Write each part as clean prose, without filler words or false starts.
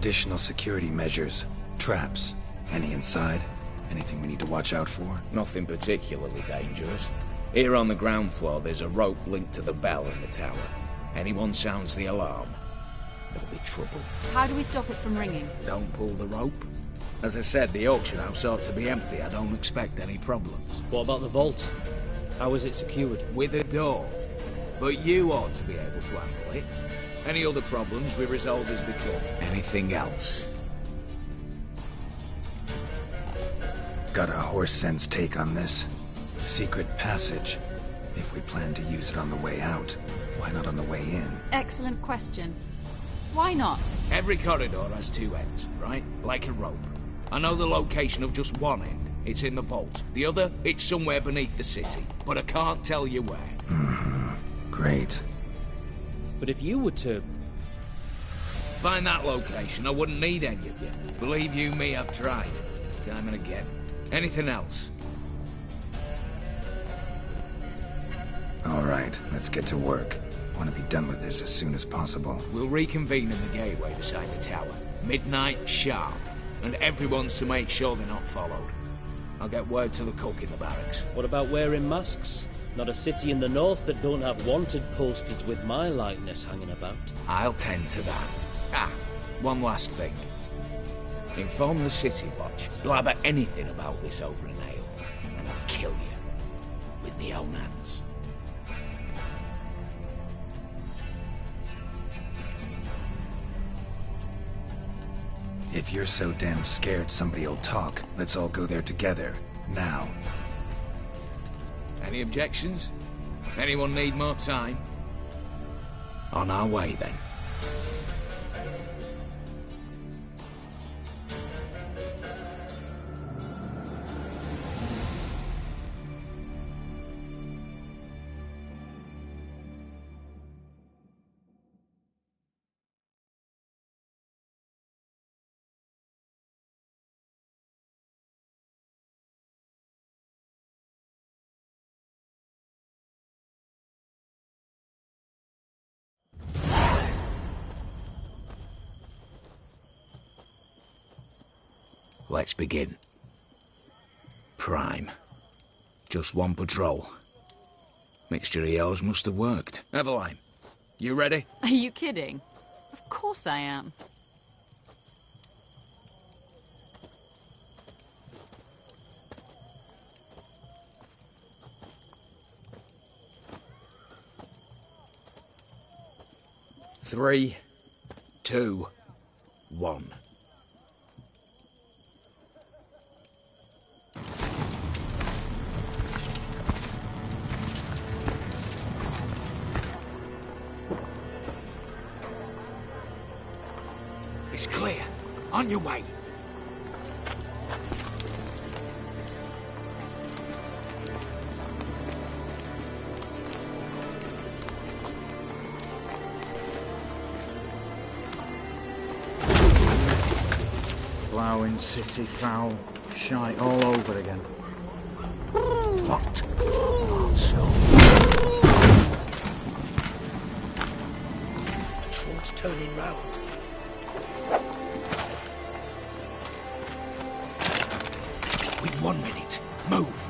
Additional security measures. Traps. Any inside? Anything we need to watch out for? Nothing particularly dangerous. Here on the ground floor, there's a rope linked to the bell in the tower. Anyone sounds the alarm, there'll be trouble. How do we stop it from ringing? Don't pull the rope. As I said, the auction house ought to be empty. I don't expect any problems. What about the vault? How is it secured? With a door. But you ought to be able to handle it. Any other problems we resolve as they come. Anything else? Got a horse sense take on this. Secret passage. If we plan to use it on the way out, why not on the way in? Excellent question. Why not? Every corridor has two ends, right? Like a rope. I know the location of just one end. It's in the vault. The other, it's somewhere beneath the city. But I can't tell you where. Great. But if you were to... Find that location, I wouldn't need any of you. Believe you me, I've tried. Time and again. Anything else? All right, let's get to work. Want to be done with this as soon as possible. We'll reconvene in the gateway beside the tower. Midnight sharp. And everyone's to make sure they're not followed. I'll get word to the cook in the barracks. What about wearing masks? Not a city in the north that don't have wanted posters with my likeness hanging about. I'll tend to that. One last thing. Inform the City Watch. Blabber anything about this over an ale, and I'll kill you. With my own hands. If you're so damn scared somebody'll talk, let's all go there together. Now. Any objections? Anyone need more time? On our way, then. Let's begin. Prime. Just one patrol. Mixture of yours must have worked. Eveline, you ready? Are you kidding? Of course I am. Three, two, one. It's clear. On your way. Ploughing city foul. Shite all over again. What? Also. Patrol's turning round. We've 1 minute. Move.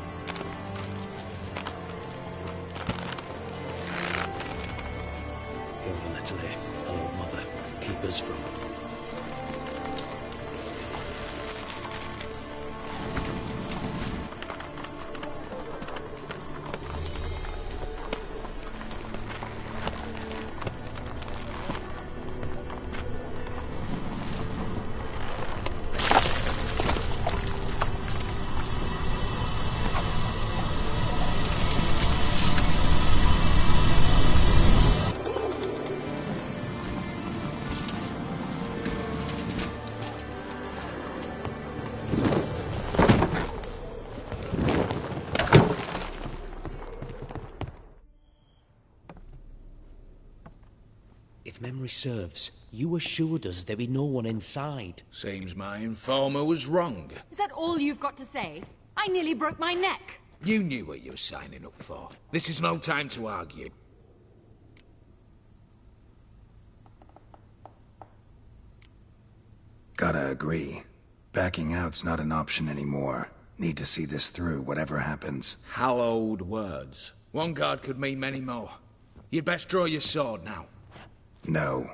You're literally, hello, mother. Keep us from... If memory serves, you assured us there be no one inside. Seems my informer was wrong. Is that all you've got to say? I nearly broke my neck. You knew what you were signing up for. This is no time to argue. Gotta agree. Backing out's not an option anymore. Need to see this through, whatever happens. Hallowed words. One guard could mean many more. You'd best draw your sword now. No.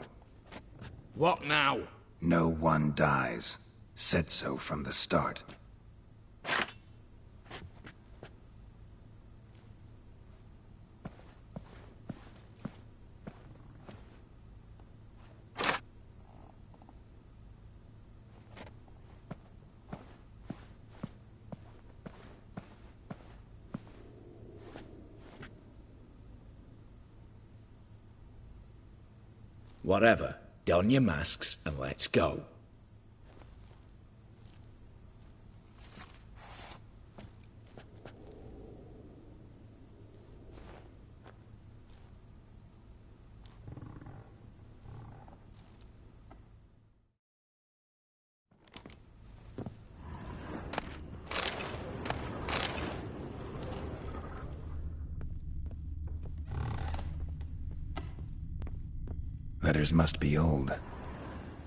What now? No one dies. Said so from the start. Whatever. Don your masks and let's go. Letters must be old.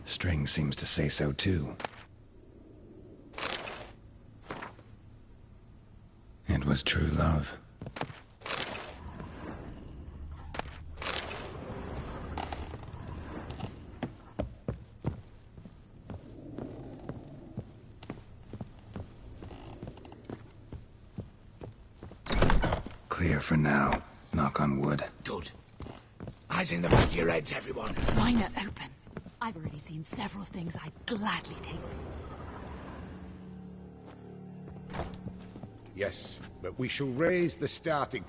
String seems to say so too. It was true love. Clear for now. Knock on wood. Good. Eyes in the back of your heads, everyone. Why not open? I've already seen several things I'd gladly take. Yes, but we shall raise the starting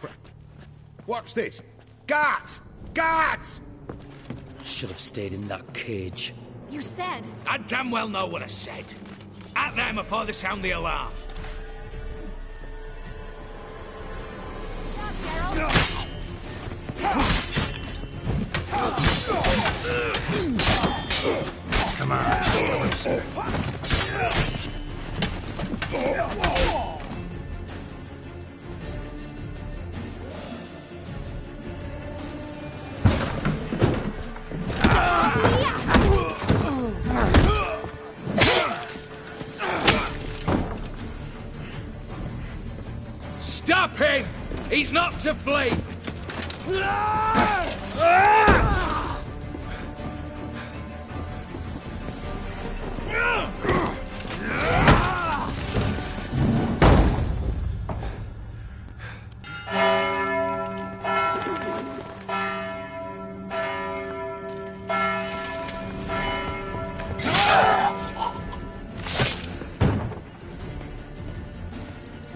Watch this! Guards! Guards! Should have stayed in that cage. You said... I damn well know what I said. At them before they sound the alarm. Good job, Geralt. Come on, closer. Stop him! He's not to flee!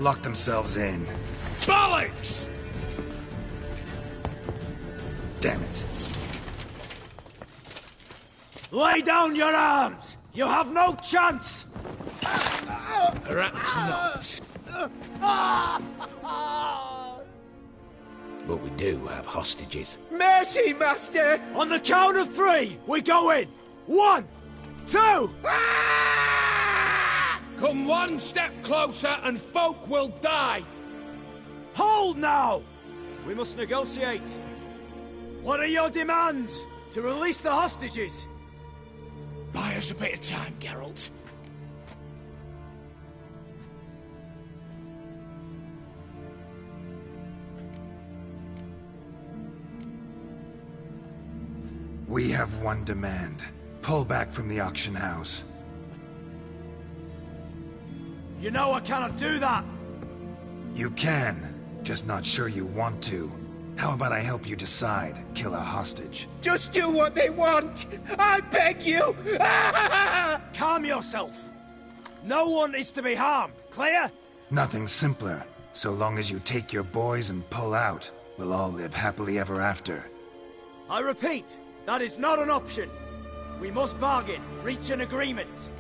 Lock themselves in. Bollocks! Damn it. Lay down your arms! You have no chance! Perhaps not. But we do have hostages. Mercy, Master! On the count of three, we go in! 1, 2... Come one step closer and folk will die! Hold now! We must negotiate. What are your demands? To release the hostages? Buy us a bit of time, Geralt. We have one demand. Pull back from the auction house. You know I cannot do that! You can, just not sure you want to. How about I help you decide? Kill a hostage. Just do what they want! I beg you! Calm yourself! No one is to be harmed, clear? Nothing simpler. So long as you take your boys and pull out, we'll all live happily ever after. I repeat, that is not an option. We must bargain, reach an agreement.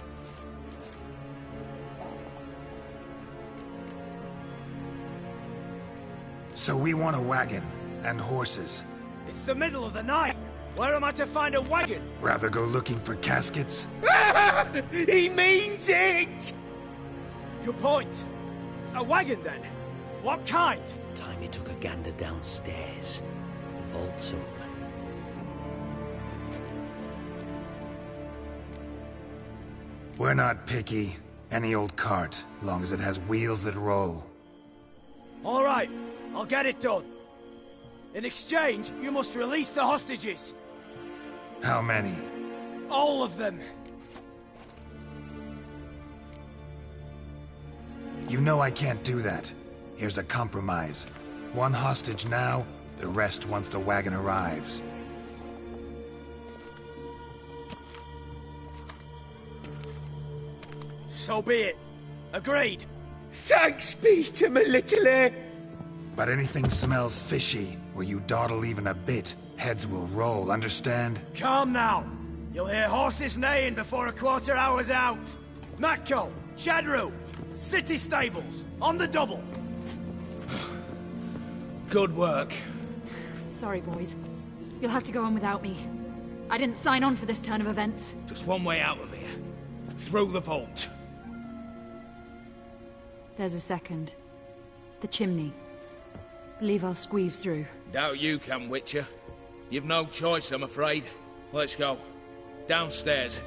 So we want a wagon, and horses. It's the middle of the night. Where am I to find a wagon? Rather go looking for caskets? He means it! Good point. A wagon, then? What kind? Time he took a gander downstairs. Vault's open. We're not picky. Any old cart, long as it has wheels that roll. All right, I'll get it done. In exchange, you must release the hostages. How many? All of them. You know I can't do that. Here's a compromise. One hostage now, the rest once the wagon arrives. So be it. Agreed. Thanks be to my little But anything smells fishy, or you dawdle even a bit, heads will roll, understand? Calm now. You'll hear horses neighing before a quarter hour's out. Matko, Shadru, city stables, on the double. Good work. Sorry, boys. You'll have to go on without me. I didn't sign on for this turn of events. Just one way out of here. Through the vault. There's a second. The chimney. Believe I'll squeeze through. Doubt you can, Witcher. You've no choice, I'm afraid. Let's go. Downstairs.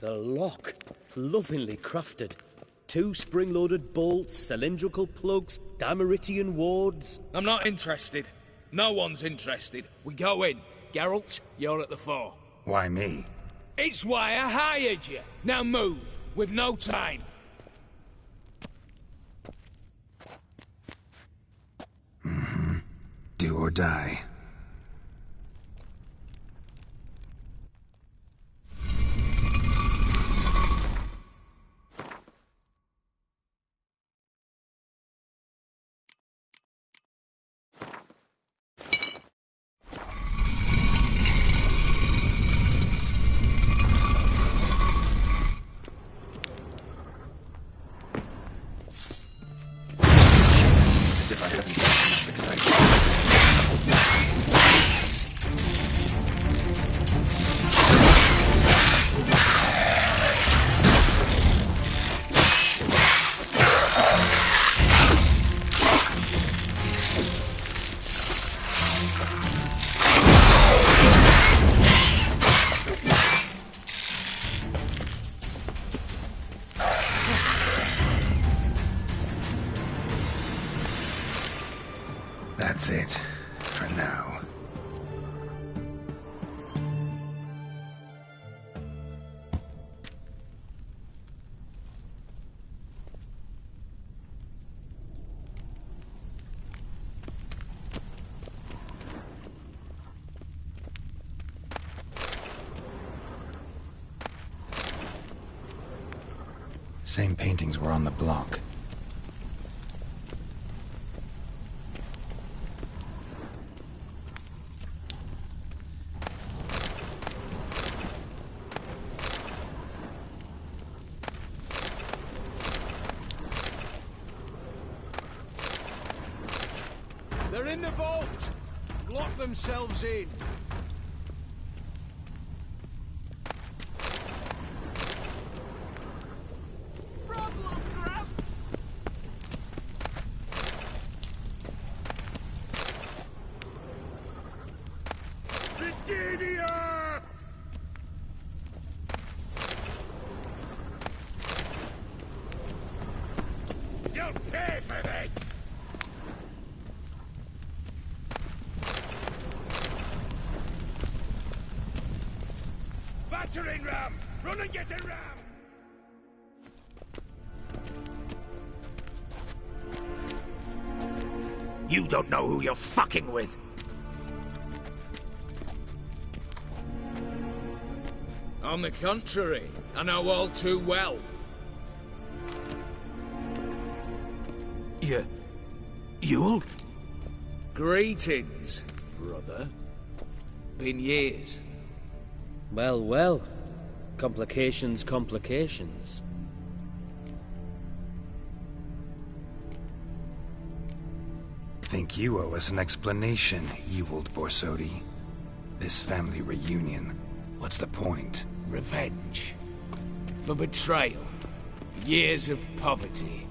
The lock. Lovingly crafted. 2 spring-loaded bolts, cylindrical plugs, Dameritian wards. I'm not interested. No one's interested. We go in. Geralt, you're at the fore. Why me? It's why I hired you. Now move. We've no time. Do or die. As if I haven't seen enough excitement. That's it, for now. Same paintings were on the block. They're in the vault! Lock themselves in! Problem, Gramps! Virginia! You'll pay for this! Battering ram! Run and get a ram! You don't know who you're fucking with. On the contrary, I know all too well. You'll? Greetings, brother. Been years. Well, well. Complications, complications. Think you owe us an explanation, you old Borsodi. This family reunion, what's the point? Revenge. For betrayal. Years of poverty.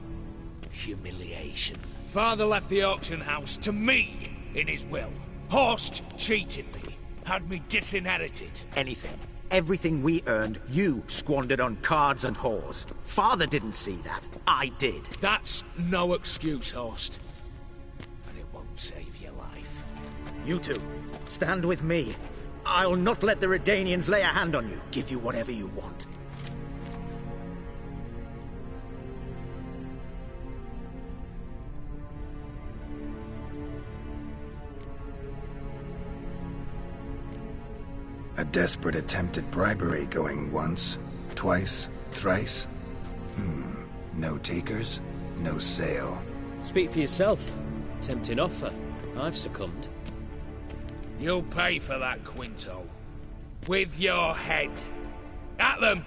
Humiliation. Father left the auction house to me in his will. Horst cheated me. Had me disinherited. Anything. Everything we earned, you squandered on cards and whores. Father didn't see that. I did. That's no excuse, Horst. But it won't save your life. You two, stand with me. I'll not let the Redanians lay a hand on you. Give you whatever you want. A desperate attempt at bribery going once, twice, thrice? No takers, no sale. Speak for yourself. Tempting offer. I've succumbed. You'll pay for that, Quinto. With your head. At them!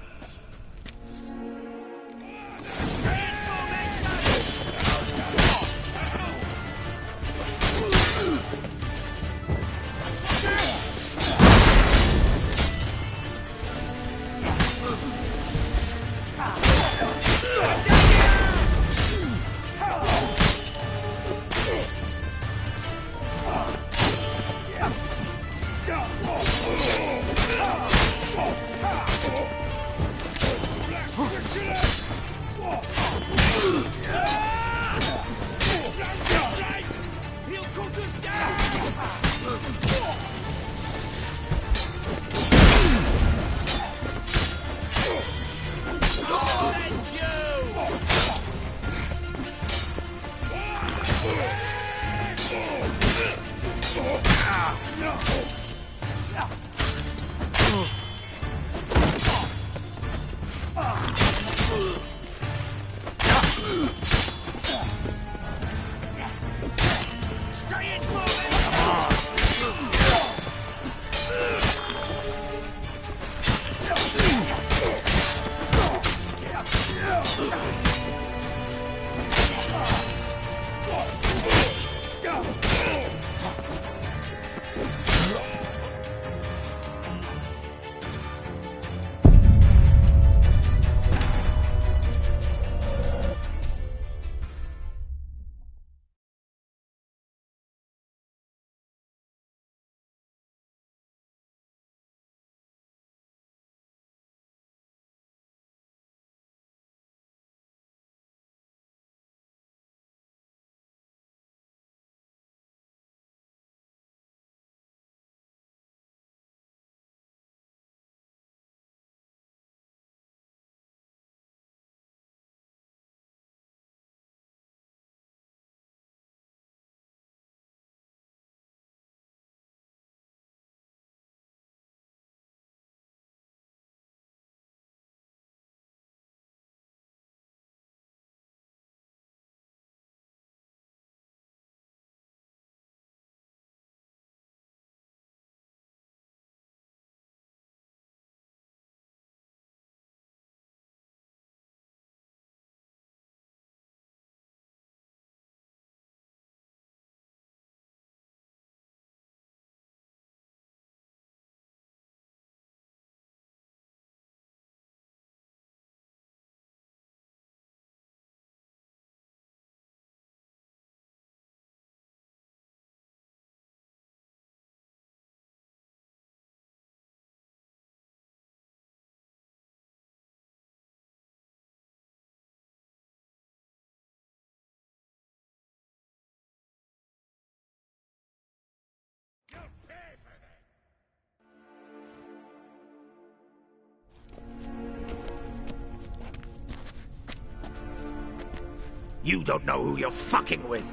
You don't know who you're fucking with.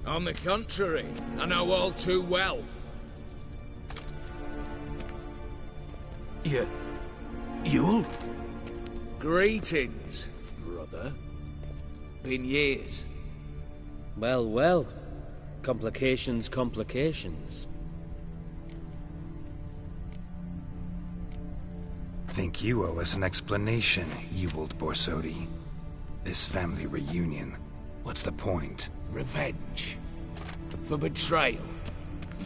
On the contrary, I know all too well. You'll? Greetings, brother. Been years. Well, well. Complications, complications. Think you owe us an explanation, Ewald Borsodi. This family reunion, what's the point? Revenge. For betrayal.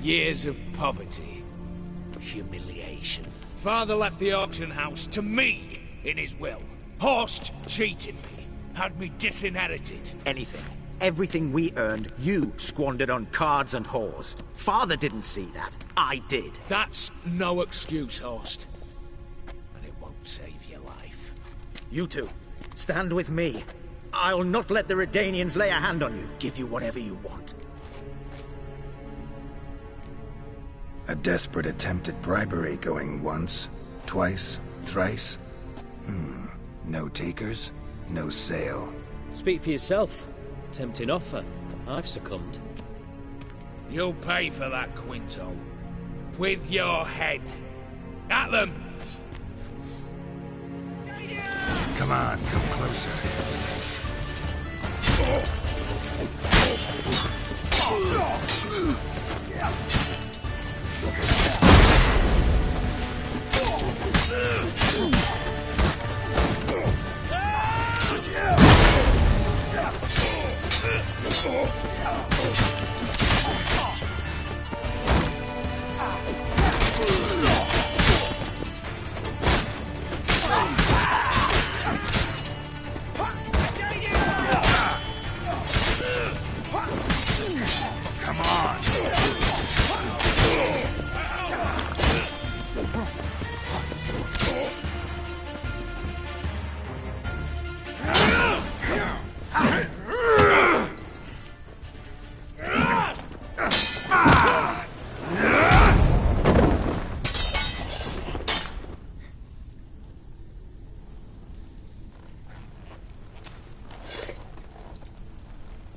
Years of poverty. Humiliation. Father left the auction house to me in his will. Horst cheated me. Had me disinherited. Anything. Everything we earned, you squandered on cards and whores. Father didn't see that. I did. That's no excuse, Horst. And it won't save your life. You two, stand with me. I'll not let the Redanians lay a hand on you. Give you whatever you want. A desperate attempt at bribery going once, twice, thrice? No takers, no sale. Speak for yourself. Tempting offer. I've succumbed. You'll pay for that, Quinto. With your head. At them! Come on, come closer. Come on!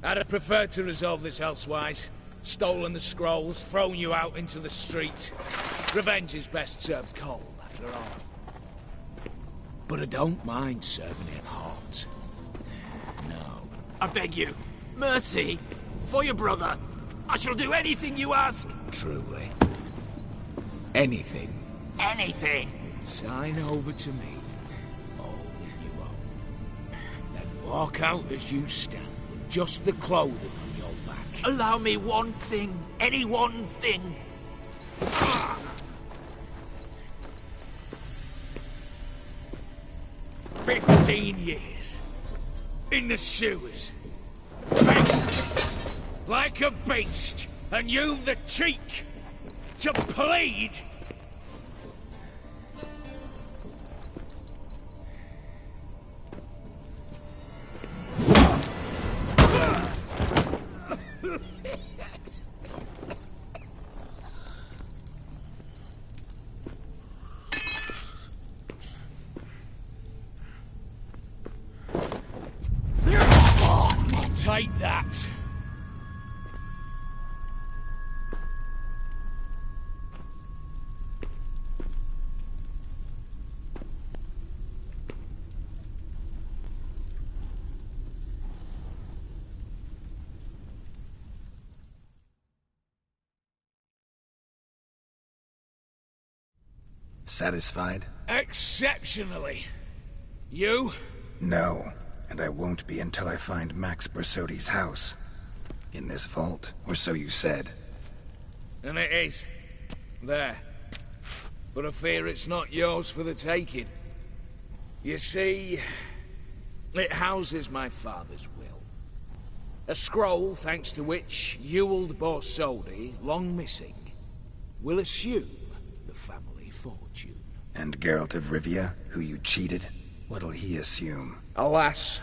I'd have preferred to resolve this elsewise. Stolen the scrolls, thrown you out into the street. Revenge is best served cold, after all. But I don't mind serving it hot. No. I beg you. Mercy. For your brother. I shall do anything you ask. Truly. Anything. Anything. Sign over to me. All that you own. Then walk out as you stand, with just the clothing on your back. Allow me one thing. Any one thing. 15 years. In the sewers. Begging. Like a beast. And you've the cheek to plead. Take that. Satisfied? Exceptionally. You? No, and I won't be until I find Max Borsodi's house. In this vault, or so you said. And it is. There. But I fear it's not yours for the taking. You see, it houses my father's will. A scroll thanks to which Ewald Borsodi, long missing, will assume the family fortune. And Geralt of Rivia, who you cheated, what'll he assume? Alas,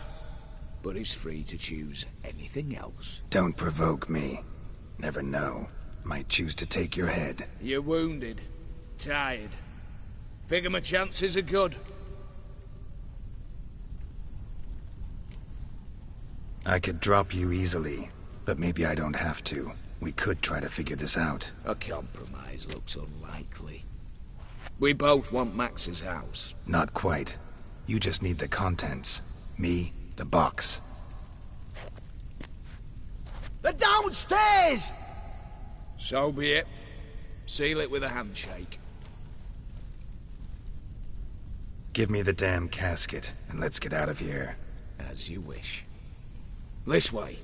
but he's free to choose anything else. Don't provoke me. Never know. Might choose to take your head. You're wounded. Tired. Figure my chances are good. I could drop you easily, but maybe I don't have to. We could try to figure this out. A compromise looks unlikely. We both want Max's house. Not quite. You just need the contents. Me, the box. They're downstairs! So be it. Seal it with a handshake. Give me the damn casket, and let's get out of here. As you wish. This way.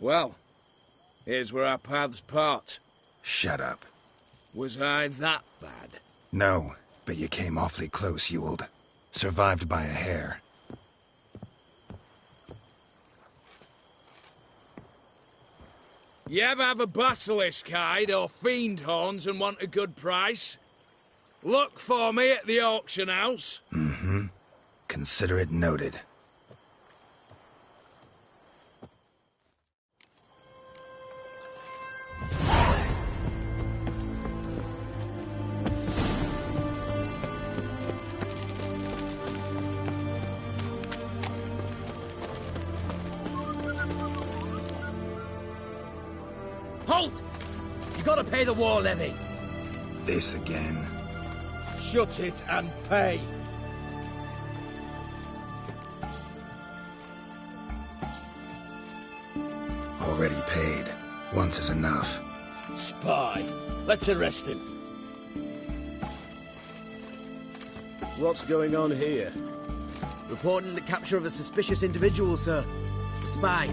Well, here's where our paths part. Shut up. Was I that bad? No, but you came awfully close, Ewald. Survived by a hair. You ever have a basilisk hide or fiend horns and want a good price? Look for me at the auction house. Mm-hmm. Consider it noted. Halt! You gotta pay the war levy. This again. Shut it and pay. Already paid. Once is enough. Spy. Let's arrest him. What's going on here? Reporting the capture of a suspicious individual, sir. A spy.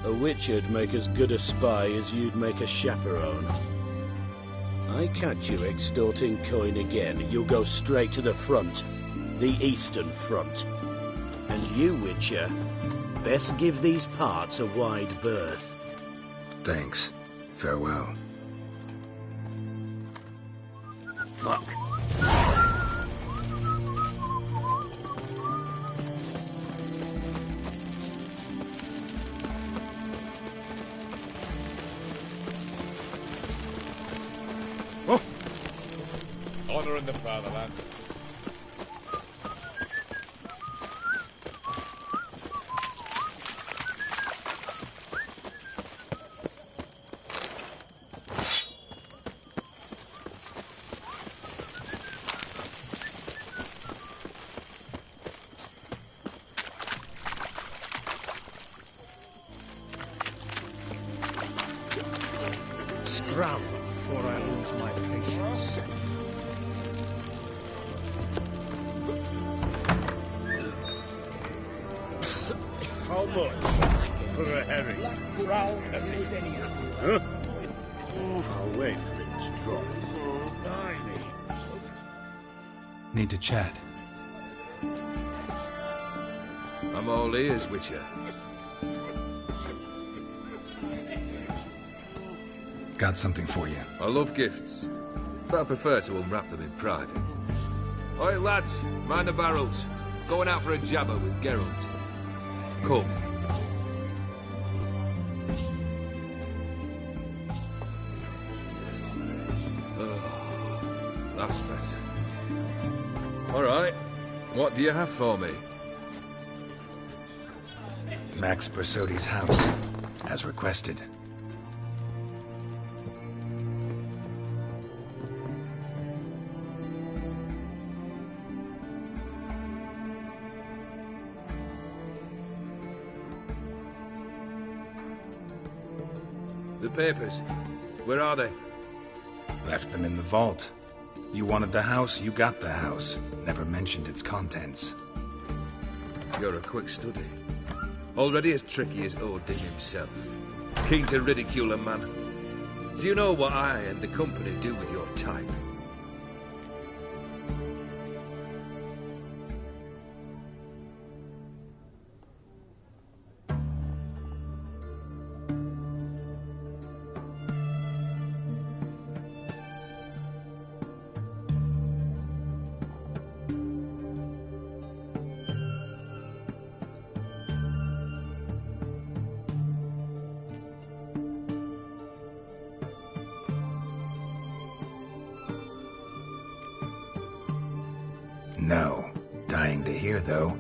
A witcher'd make as good a spy as you'd make a chaperone. I catch you extorting coin again, you'll go straight to the front. The Eastern Front. And you, Witcher, best give these parts a wide berth. Thanks. Farewell. Fuck. Honor in the fatherland. Scram before I lose my patience. How much for a herring? Brown herring. Huh? I'll wait for it to drop. Need to chat. I'm all ears, Witcher. Got something for you. I love gifts, but I prefer to unwrap them in private. Oi, lads, mind the barrels. Going out for a jabber with Geralt. Come. Oh, that's better. All right, what do you have for me? Max Bersodi's house, as requested. The papers, where are they? Left them in the vault. You wanted the house, you got the house. Never mentioned its contents. You're a quick study. Already as tricky as Odin himself. Keen to ridicule a man. Do you know what I and the company do with your type? No. Dying to hear, though.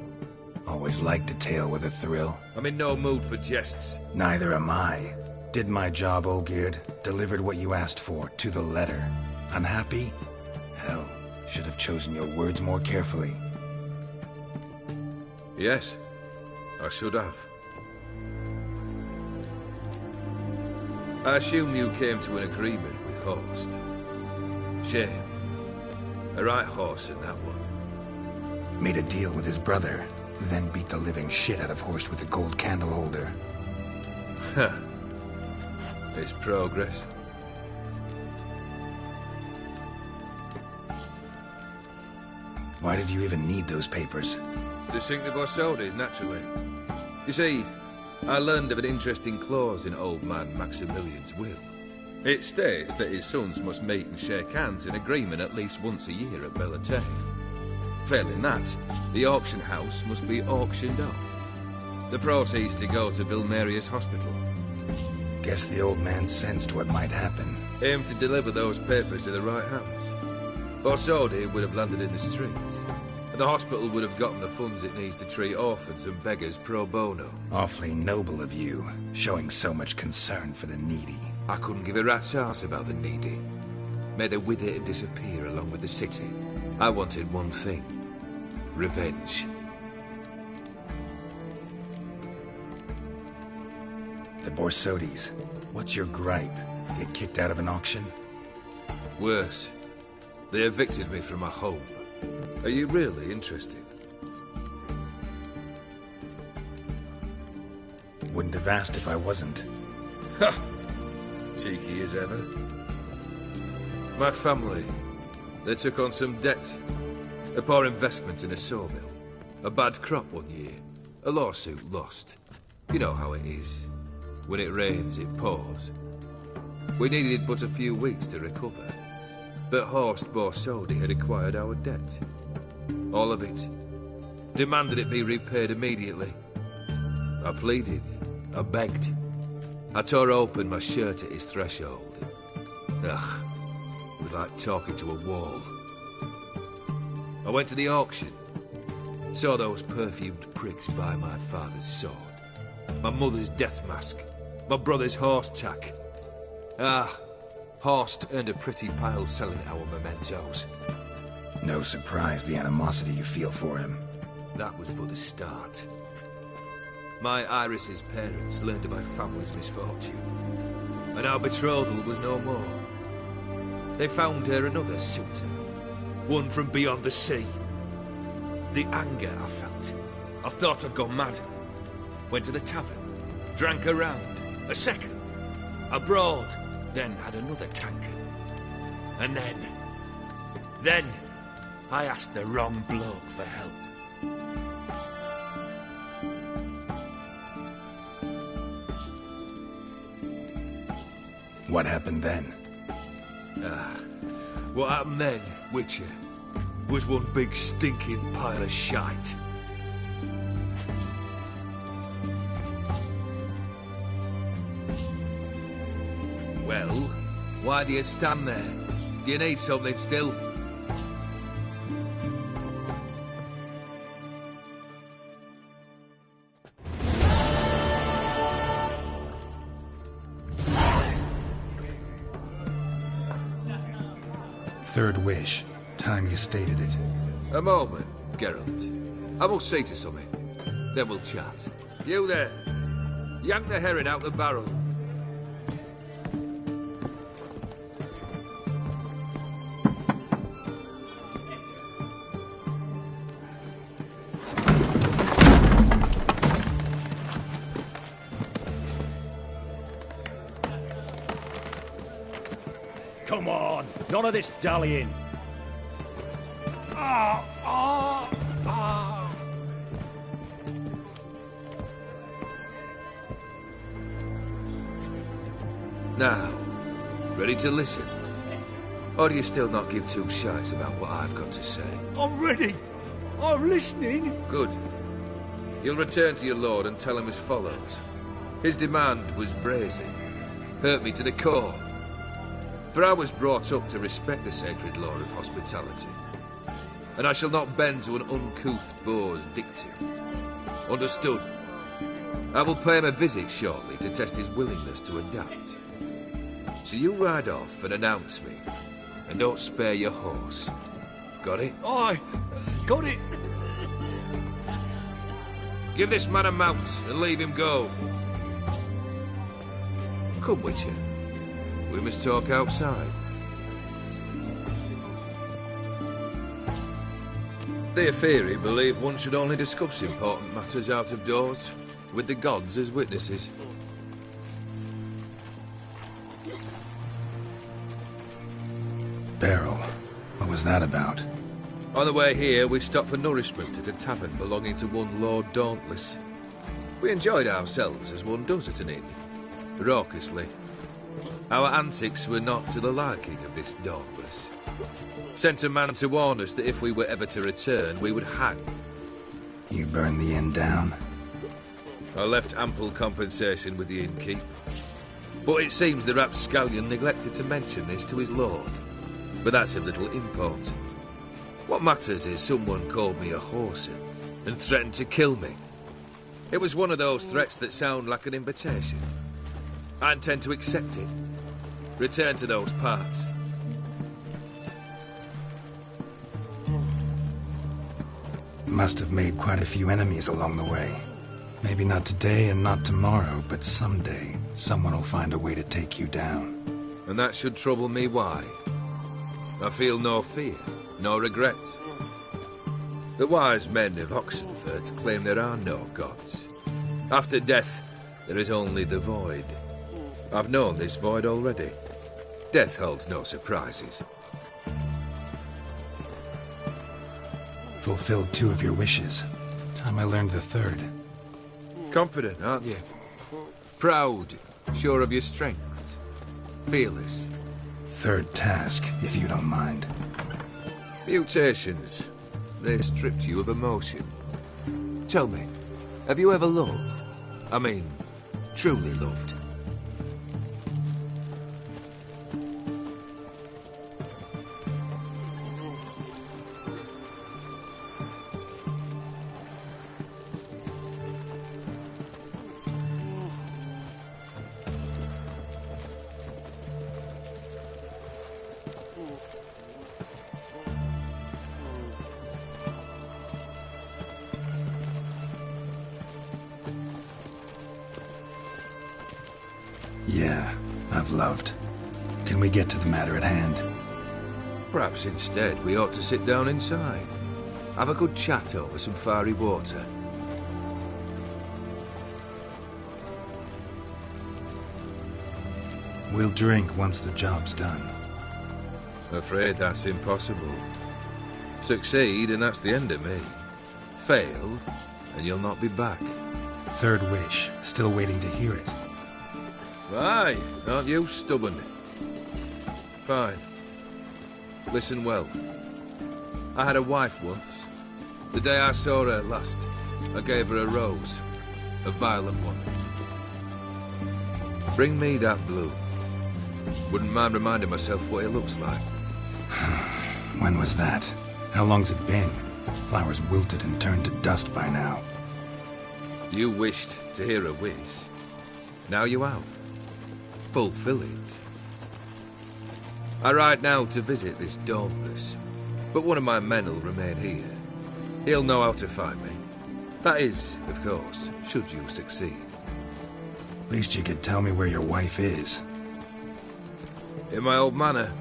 Always liked a tale with a thrill. I'm in no mood for jests. Neither am I. Did my job, Olgierd. Delivered what you asked for, to the letter. Unhappy? Hell, should have chosen your words more carefully. Yes, I should have. I assume you came to an agreement with Horst. Shame. A right horse in that one. Made a deal with his brother, who then beat the living shit out of Horst with a gold candle holder. Huh. It's progress. Why did you even need those papers? To sink the Borsodis, naturally. You see, I learned of an interesting clause in old man Maximilian's will. It states that his sons must meet and shake hands in agreement at least once a year at Bellatane. Failing that, the auction house must be auctioned off. The proceeds to go to Vilmeria's hospital. Guess the old man sensed what might happen. Aim to deliver those papers in the right hands. Borsodi would have landed in the streets, and the hospital would have gotten the funds it needs to treat orphans and beggars pro bono. Awfully noble of you, showing so much concern for the needy. I couldn't give a rat's ass about the needy. Made her with it and disappear along with the city. I wanted one thing. Revenge. The Borsodis. What's your gripe? Get kicked out of an auction? Worse. They evicted me from my home. Are you really interested? Wouldn't have asked if I wasn't. Ha! Cheeky as ever. My family, they took on some debt. A poor investment in a sawmill. A bad crop one year. A lawsuit lost. You know how it is. When it rains, it pours. We needed but a few weeks to recover. But Horst Borsodi had acquired our debt. All of it. Demanded it be repaid immediately. I pleaded. I begged. I tore open my shirt at his threshold. Ugh. It was like talking to a wall. I went to the auction. Saw those perfumed pricks buy my father's sword. My mother's death mask. My brother's horse tack. Horst earned a pretty pile selling our mementos. No surprise the animosity you feel for him. That was but the start. My Iris's parents learned of my family's misfortune, and our betrothal was no more. They found her another suitor, one from beyond the sea. The anger I felt, I thought I'd gone mad. Went to the tavern, drank a round, a second, abroad, then had another tankard. And then, I asked the wrong bloke for help. What happened then? What happened then, Witcher, was one big stinking pile of shite. Well, why do you stand there? Do you need something still? Third wish. Time you stated it. A moment, Geralt. I must see to something. Then we'll chat. You there. Yank the herring out the barrel. Come on, none of this dallying. Now, ready to listen? Or do you still not give two shites about what I've got to say? I'm ready. I'm listening. Good. You'll return to your lord and tell him as follows. His demand was brazen. Hurt me to the core. For I was brought up to respect the sacred law of hospitality. And I shall not bend to an uncouth boor's dictum. Understood? I will pay him a visit shortly to test his willingness to adapt. So you ride off and announce me. And don't spare your horse. Got it? Aye, got it. Give this man a mount and leave him go. Come, Witcher. We must talk outside. The Aetheri believe one should only discuss important matters out of doors, with the gods as witnesses. Beryl, what was that about? On the way here, we stopped for nourishment at a tavern belonging to one Lord Dauntless. We enjoyed ourselves as one does at an inn, raucously. Our antics were not to the liking of this Dauntless. Sent a man to warn us that if we were ever to return, we would hang. You burned the inn down? I left ample compensation with the innkeep. But it seems the rapscallion neglected to mention this to his lord. But that's of little import. What matters is someone called me a whoreson and threatened to kill me. It was one of those threats that sound like an invitation. I intend to accept it. Return to those parts. Must have made quite a few enemies along the way. Maybe not today and not tomorrow, but someday, someone will find a way to take you down. And that should trouble me why? I feel no fear, no regret. The wise men of Oxenfurt claim there are no gods. After death, there is only the void. I've known this void already. Death holds no surprises. Fulfilled 2 of your wishes. Time I learned the 3rd. Confident, aren't you? Proud, sure of your strengths. Fearless. 3rd task, if you don't mind. Mutations. They stripped you of emotion. Tell me, have you ever loved? I mean, truly loved? Yeah, I've loved. Can we get to the matter at hand? Perhaps instead we ought to sit down inside. Have a good chat over some fiery water. We'll drink once the job's done. Afraid that's impossible. Succeed and that's the end of me. Fail and you'll not be back. 3rd wish, still waiting to hear it. Aye, aren't you stubborn? Fine. Listen well. I had a wife once. The day I saw her last, I gave her a rose. A violet one. Bring me that blue. Wouldn't mind reminding myself what it looks like. When was that? How long's it been? Flowers wilted and turned to dust by now. You wished to hear a wish. Now you have. Fulfill it. I ride now to visit this Dauntless, but one of my men will remain here. He'll know how to find me. That is, of course, should you succeed. Least you could tell me where your wife is. In my old manor,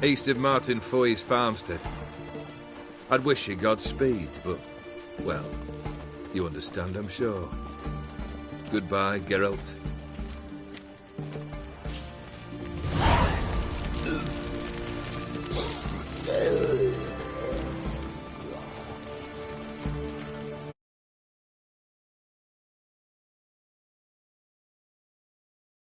east of Martin Foy's farmstead. I'd wish you Godspeed, but, well, you understand, I'm sure. Goodbye, Geralt.